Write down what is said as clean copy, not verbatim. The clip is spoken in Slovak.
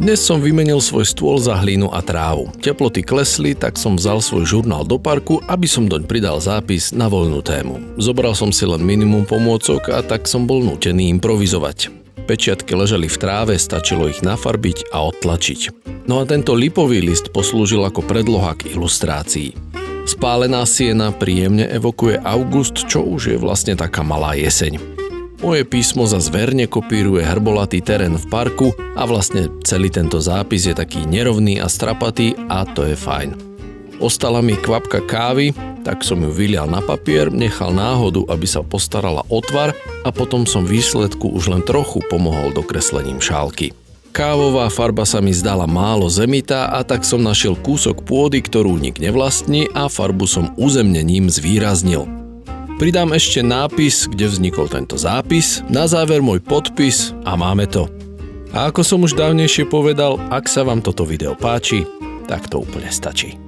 Dnes som vymenil svoj stôl za hlínu a trávu. Teploty klesli, tak som vzal svoj žurnál do parku, aby som doň pridal zápis na voľnú tému. Zobral som si len minimum pomôcok a tak som bol nútený improvizovať. Pečiatky ležali v tráve, stačilo ich nafarbiť a odtlačiť. No a tento lipový list poslúžil ako predloha k ilustrácii. Spálená siena príjemne evokuje august, čo už je vlastne taká malá jeseň. Moje písmo zas verne kopíruje hrbolatý terén v parku a vlastne celý tento zápis je taký nerovný a strapatý a to je fajn. Ostala mi kvapka kávy, tak som ju vylial na papier, nechal náhodu, aby sa postarala o tvar a potom som výsledku už len trochu pomohol dokreslením šálky. Kávová farba sa mi zdala málo zemitá a tak som našiel kúsok pôdy, ktorú nik nevlastní a farbu som uzemnením zvýraznil. Pridám ešte nápis, kde vznikol tento zápis, na záver môj podpis a máme to. A ako som už dávnejšie povedal, ak sa vám toto video páči, tak to úplne stačí.